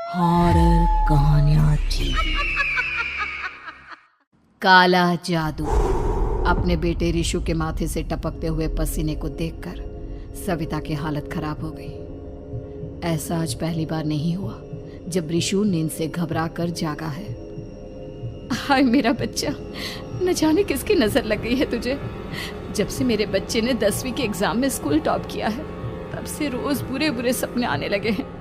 Horror कहानियां थी। काला जादू। अपने बेटे रिशु के माथे से टपकते हुए पसीने को देखकर सविता की हालत खराब हो गई। ऐसा आज पहली बार नहीं हुआ जब रिशु नींद से घबरा कर जागा है। हाय मेरा बच्चा, न जाने किसकी नजर लग गई है तुझे। जब से मेरे बच्चे ने 10वीं के एग्जाम में स्कूल टॉप किया है तब से रोज बुरे बुरे सपने आने लगे हैं।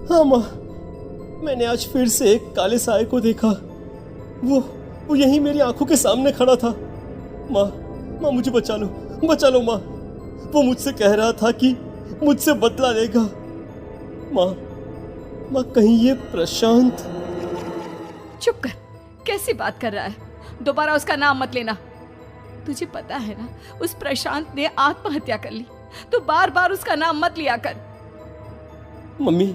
हाँ माँ, मैंने आज फिर से एक काले साए को देखा। वो यहीं मेरी आंखों के सामने खड़ा था। माँ मुझे बचा लो माँ। वो मुझसे कह रहा था कि मुझसे बदला लेगा। माँ कहीं ये प्रशांत। चुप कर, कैसी बात कर रहा है? दोबारा उसका नाम मत लेना। तुझे पता है ना, उस प्रशांत ने आत्महत्या कर ली, तो बार बार उसका नाम मत लिया कर। मम्मी,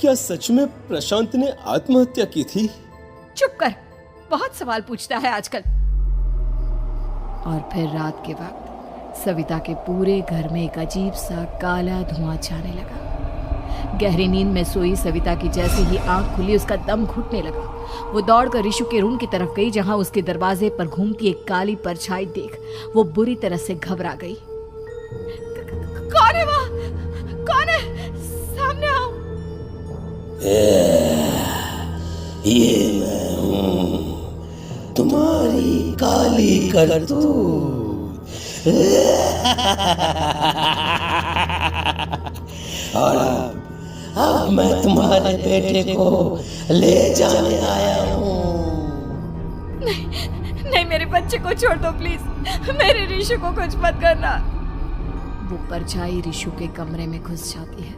क्या सच में प्रशांत ने आत्महत्या की थी? चुप कर, बहुत सवाल पूछता है आजकल। और फिर रात के वक्त सविता के पूरे घर में एक अजीब सा काला धुआं छाने लगा। गहरी नींद में सोई सविता की जैसे ही आंख खुली उसका दम घुटने लगा। वो दौड़कर रिशु के रूम की तरफ गई जहां उसके दरवाजे पर घूमती एक काली परछाई देख वो बुरी तरह से घबरा गई। कौन है वहाँ? कौन है? सामने आओ। ये मैं हूँ, तुम्हारी काली करतूत। और अब मैं तुम्हारे बेटे को ले जाने आया हूँ। नहीं, मेरे बच्चे को छोड़ दो प्लीज। मेरे रिशु को कुछ मत करना। वो परछाई रिशु के कमरे में घुस जाती है।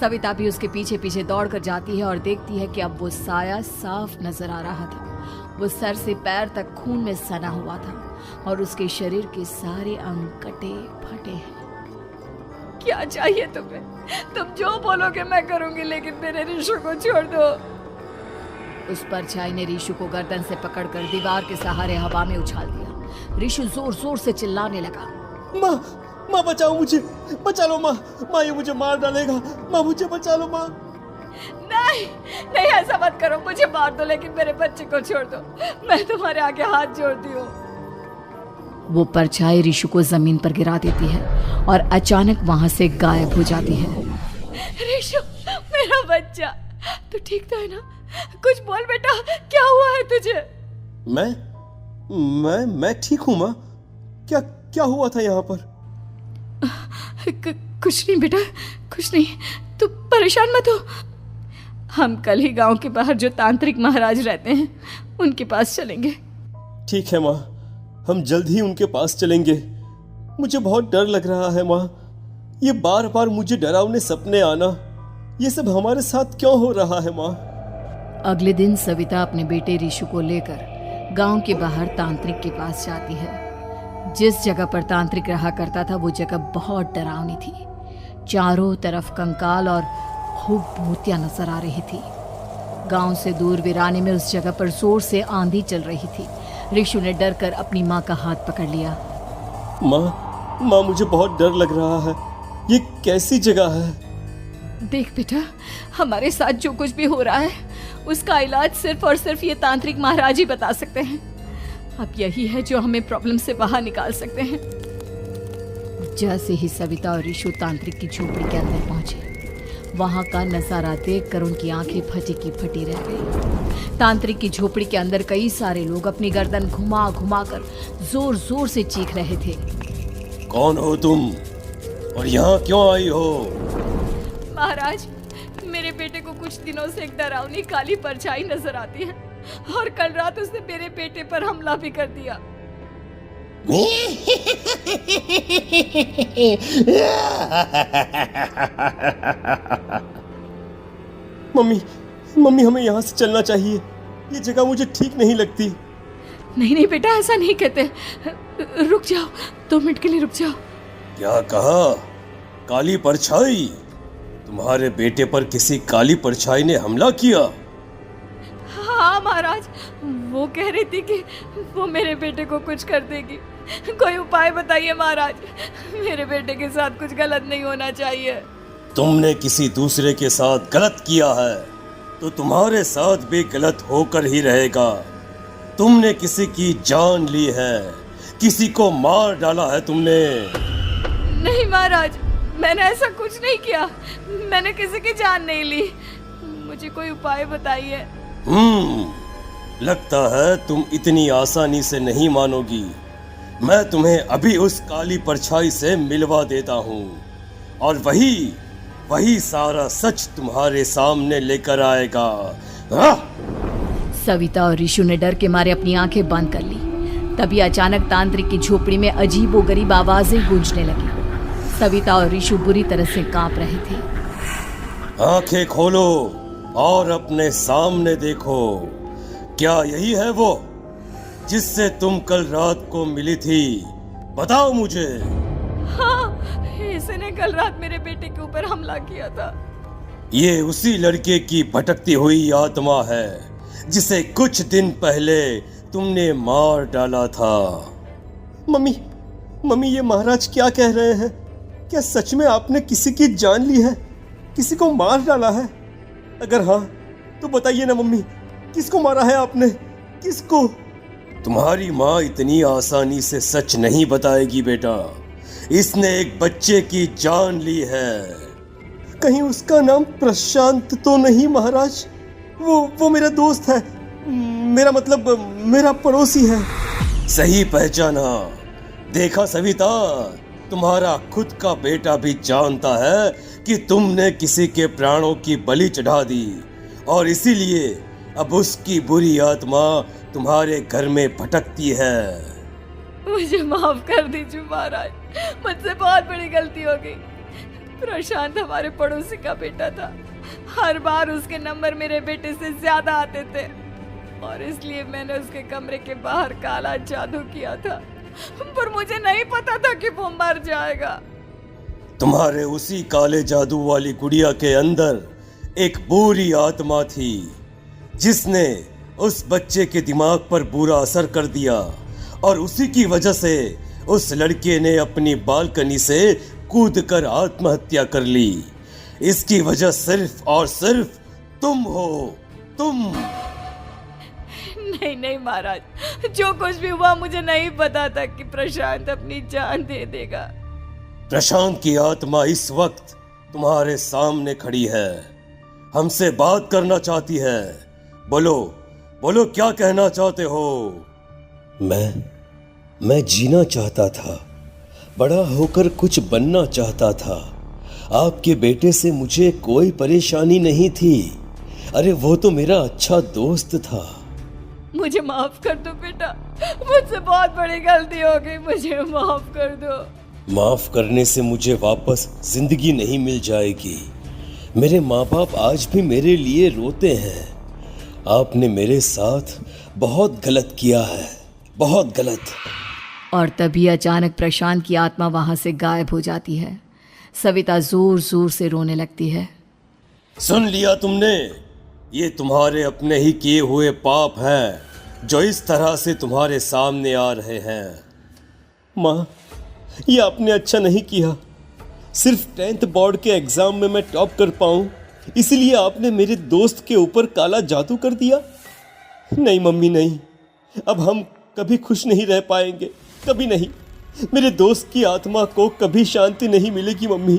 सविता भी उसके पीछे पीछे दौड़कर जाती है और देखती है कि अब वो साया साफ नजर आ रहा था। वो सर से पैर तक खून में सना हुआ था और उसके शरीर के सारे अंग कटे फटे हैं। क्या चाहिए तुम्हें? तुम जो बोलोगे मैं करूंगी, लेकिन मेरे रिशु को छोड़ दो। उस परछाई ने रिशु को गर्दन से पकड़कर दीवार के सहारे हवा में उछाल दिया। रिशु जोर जोर से चिल्लाने लगा। माँ बचाओ मुझे, बचा लो माँ, ये मुझे मार डालेगा। माँ मुझे बचा लो माँ। नहीं ऐसा मत करो, मुझे मार दो लेकिन मेरे बच्चे को छोड़ दो। मैं तुम्हारे आगे हाथ जोड़ती हूँ। वो परछाई रिशु को जमीन पर गिरा देती है और अचानक वहां से गायब हो जाती है। रिशु, मेरा बच्चा, तू ठीक तो है ना? कुछ बोल बेटा, क्या हुआ है तुझे? मैं ठीक हूँ माँ। क्या हुआ था यहाँ पर? कुछ नहीं बेटा, कुछ नहीं। तू परेशान मत हो। हम कल ही गांव के बाहर जो तांत्रिक महाराज रहते हैं उनके पास चलेंगे। ठीक है माँ, हम जल्द ही उनके पास चलेंगे। मुझे बहुत डर लग रहा है माँ। ये बार बार मुझे डरावने सपने आना, ये सब हमारे साथ क्यों हो रहा है माँ? अगले दिन सविता अपने बेटे रिशु को लेकर गांव के बाहर तांत्रिक के पास जाती है। जिस जगह पर तांत्रिक रहा करता था वो जगह बहुत डरावनी थी। चारों तरफ कंकाल और खूब भूतियां नजर आ रही थी। गांव से दूर वीराने में उस जगह पर जोर से आंधी चल रही थी। रिशु ने डर कर अपनी माँ का हाथ पकड़ लिया। माँ मुझे बहुत डर लग रहा है। ये कैसी जगह है? देख बेटा, हमारे साथ जो कुछ भी हो रहा है उसका इलाज सिर्फ और सिर्फ ये तांत्रिक महाराज ही बता सकते हैं। अब यही है जो हमें प्रॉब्लम से बाहर निकाल सकते हैं। जैसे ही सविता और रिशु तांत्रिक की झोपड़ी के अंदर पहुंचे, वहां का नजारा देखकर उनकी आंखें फटी की फटी रह गई। तांत्रिक की झोपड़ी के अंदर कई सारे लोग अपनी गर्दन घुमा घुमा कर जोर जोर से चीख रहे थे। कौन हो तुम और यहाँ क्यों आई हो? महाराज, मेरे बेटे को कुछ दिनों से एक डरावनी काली परछाई नजर आती है और कल रात उसने मेरे बेटे पर हमला भी कर दिया। मम्मी हमें यहाँ से चलना चाहिए। ये जगह मुझे ठीक नहीं लगती। नहीं बेटा, ऐसा नहीं कहते। रुक जाओ, 2 मिनट के लिए रुक जाओ। क्या कहा? काली परछाई? तुम्हारे बेटे पर किसी काली परछाई ने हमला किया? हाँ महाराज, वो कह रही थी कि वो मेरे बेटे को कुछ कर देगी। कोई उपाय बताइए महाराज। मेरे बेटे के साथ कुछ गलत नहीं होना चाहिए। तुमने किसी दूसरे के साथ गलत किया है तो तुम्हारे साथ भी गलत होकर ही रहेगा। तुमने किसी की जान ली है, किसी को मार डाला है तुमने। नहीं महाराज, मैंने ऐसा कुछ नहीं किया। मैंने किसी की जान नहीं ली। मुझे कोई उपाय बताइए। लगता है तुम इतनी आसानी से नहीं मानोगी। मैं तुम्हें अभी उस काली परछाई से मिलवा देता हूँ और वही सारा सच तुम्हारे सामने लेकर आएगा। सविता और ऋषु ने डर के मारे अपनी आंखें बंद कर ली। तभी अचानक तांत्रिक की झोपड़ी में अजीबोगरीब आवाजें गूंजने लगी। सविता और ऋषु बुरी तरह से कांप रहे थे। आंखें खोलो और अपने सामने देखो। क्या यही है वो जिससे तुम कल रात को मिली थी? बताओ मुझे। हाँ, इसने कल रात मेरे बेटे के ऊपर हमला किया था। ये उसी लड़के की भटकती हुई आत्मा है जिसे कुछ दिन पहले तुमने मार डाला था। मम्मी ये महाराज क्या कह रहे हैं? क्या सच में आपने किसी की जान ली है, किसी को मार डाला है? अगर हाँ तो बताइए ना मम्मी, किसको मारा है आपने? किसको? तुम्हारी माँ इतनी आसानी से सच नहीं बताएगी बेटा। इसने एक बच्चे की जान ली है। कहीं उसका नाम प्रशांत तो नहीं महाराज? वो मेरा दोस्त है, मेरा मतलब मेरा पड़ोसी है। सही पहचाना। देखा सविता, तुम्हारा खुद का बेटा भी जानता है कि तुमने किसी के प्राणों की बलि चढ़ा दी और इसीलिए अब उसकी बुरी आत्मा तुम्हारे घर में भटकती है। मुझे माफ कर दीजिए महाराज, मुझसे बहुत बड़ी गलती हो गई। प्रशांत हमारे पड़ोसी का बेटा था। हर बार उसके नंबर मेरे बेटे से ज्यादा आते थे और इसलिए मैंने उसके कमरे के बाहर काला जादू किया था, पर मुझे नहीं पता था कि वो मर जाएगा। तुम्हारे उसी काले जादू वाली गुड़िया के अंदर एक बुरी आत्मा थी जिसने उस बच्चे के दिमाग पर बुरा असर कर दिया और उसी की वजह से उस लड़के ने अपनी बालकनी से कूदकर आत्महत्या कर ली। इसकी वजह सिर्फ और सिर्फ तुम हो, तुम। नहीं महाराज, जो कुछ भी हुआ मुझे नहीं पता था कि प्रशांत अपनी जान दे देगा। प्रशांत की आत्मा इस वक्त तुम्हारे सामने खड़ी है, हमसे बात करना चाहती है। बोलो क्या कहना चाहते हो? मैं जीना चाहता था, बड़ा होकर कुछ बनना चाहता था। आपके बेटे से मुझे कोई परेशानी नहीं थी। अरे वो तो मेरा अच्छा दोस्त था। मुझे माफ कर दो बेटा, मुझसे बहुत बड़ी गलती हो गई, मुझे माफ कर दो। माफ करने से मुझे वापस जिंदगी नहीं मिल जाएगी। मेरे माँ बाप आज भी मेरे लिए रोते हैं। आपने मेरे साथ बहुत गलत किया है, बहुत गलत। और तभी अचानक प्रशांत की आत्मा वहां से गायब हो जाती है। सविता जोर जोर से रोने लगती है। सुन लिया तुमने? ये तुम्हारे अपने ही किए हुए पाप हैं जो इस तरह से तुम्हारे सामने आ रहे हैं। माँ, ये आपने अच्छा नहीं किया। सिर्फ 10th बोर्ड के एग्जाम में मैं टॉप कर पाऊँ इसीलिए आपने मेरे दोस्त के ऊपर काला जादू कर दिया। नहीं मम्मी नहीं, अब हम कभी खुश नहीं रह पाएंगे, कभी नहीं। मेरे दोस्त की आत्मा को कभी शांति नहीं मिलेगी मम्मी,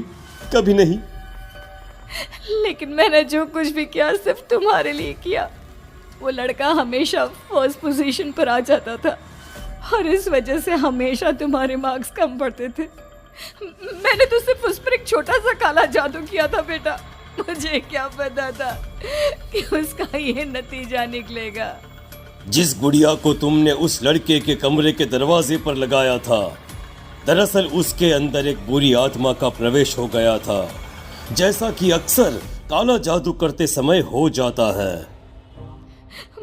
कभी नहीं। लेकिन मैंने जो कुछ भी किया सिर्फ तुम्हारे लिए किया। वो लड़का हमेशा फर्स्ट पोजीशन पर आ जाता था और इस वजह से हमेशा तुम्हारे मार्क्स कम पड़ते थे। मैंने तो सिर्फ उस पर एक छोटा सा काला जादू किया था बेटा। मुझे क्या पता था कि उसका ये नतीजा निकलेगा। जिस गुड़िया को तुमने उस लड़के के कमरे के दरवाजे पर लगाया था, दरअसल उसके अंदर एक बुरी आत्मा का प्रवेश हो गया था, जैसा कि अक्सर काला जादू करते समय हो जाता है।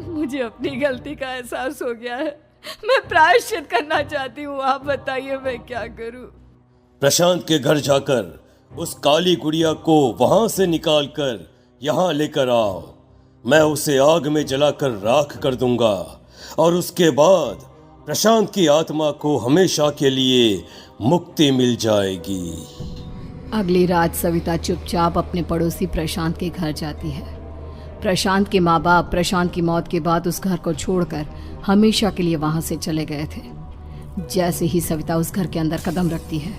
मुझे अपनी गलती का एहसास हो गया है। मैं प्रायश्चित करना चाहती हूँ, आप बताइए मैं क्या करूँ? प्रशांत के घर जाकर उस काली गुड़िया को वहां से निकालकर यहाँ लेकर आओ। मैं उसे आग में जलाकर राख कर दूंगा और उसके बाद प्रशांत की आत्मा को हमेशा के लिए मुक्ति मिल जाएगी। अगली रात सविता चुपचाप अपने पड़ोसी प्रशांत के घर जाती है। प्रशांत के माँ बाप प्रशांत की मौत के बाद उस घर को छोड़कर हमेशा के लिए वहां से चले गए थे। जैसे ही सविता उस घर के अंदर कदम रखती है,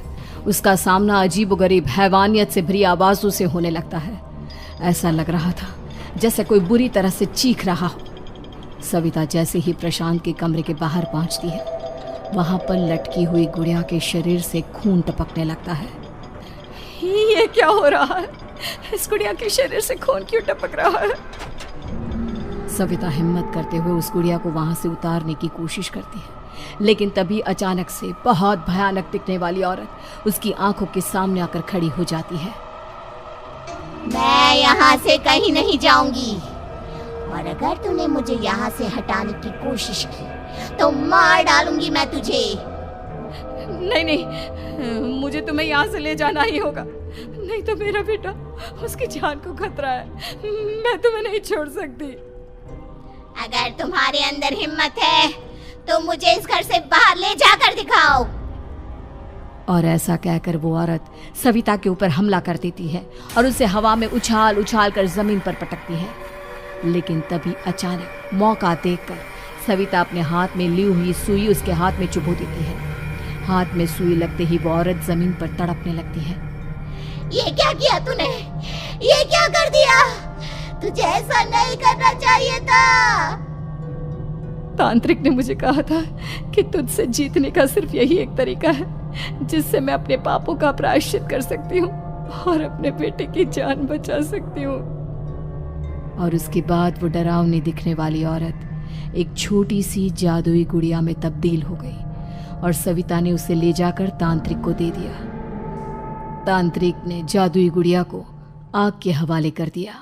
उसका सामना अजीबोगरीब हैवानियत से भरी आवाजों से होने लगता है। ऐसा लग रहा था जैसे कोई बुरी तरह से चीख रहा हो। सविता जैसे ही प्रशांत के कमरे के बाहर पहुंचती है, वहां पर लटकी हुई गुड़िया के शरीर से खून टपकने लगता है। ये क्या हो रहा है? इस गुड़िया के शरीर से खून क्यों टपक रहा है? सविता हिम्मत करते हुए उस गुड़िया को वहां से उतारने की कोशिश करती है, लेकिन तभी अचानक से बहुत भयानक दिखने वाली औरत उसकी आंखों के सामने आकर खड़ी हो जाती है। मैं यहाँ से कहीं नहीं जाऊंगी, और अगर तूने मुझे यहाँ से हटाने की कोशिश की तो मार डालूंगी मैं तुझे। नहीं नहीं, मुझे तुम्हें यहाँ से ले जाना ही होगा, नहीं तो मेरा बेटा, उसकी जान को खतरा है। मैं तुम्हें नहीं छोड़ सकती। अगर तुम्हारे अंदर हिम्मत है तो मुझे इस घर से बाहर ले जाकर दिखाओ। और ऐसा कहकर वो औरत सविता के ऊपर हमला कर देती है और उसे हवा में उछाल उछाल कर जमीन पर पटकती है। लेकिन तभी अचानक मौका देखकर सविता अपने हाथ में ली हुई सुई उसके हाथ में चुभो देती है। हाथ में सुई लगते ही वो औरत जमीन पर तड़पने लगती है। ये क्या किया तूने? ये क्या कर दिया? तुझे ऐसा नहीं करना चाहिए था। तांत्रिक ने मुझे कहा था कि तुझसे जीतने का सिर्फ यही एक तरीका है जिससे मैं अपने पापों का प्रायश्चित कर सकती हूँ और अपने बेटे की जान बचा सकती हूँ। और उसके बाद वो डरावनी दिखने वाली औरत एक छोटी सी जादुई गुड़िया में तब्दील हो गई और सविता ने उसे ले जाकर तांत्रिक को दे दिया। तांत्रिक ने जादुई गुड़िया को आग के हवाले कर दिया।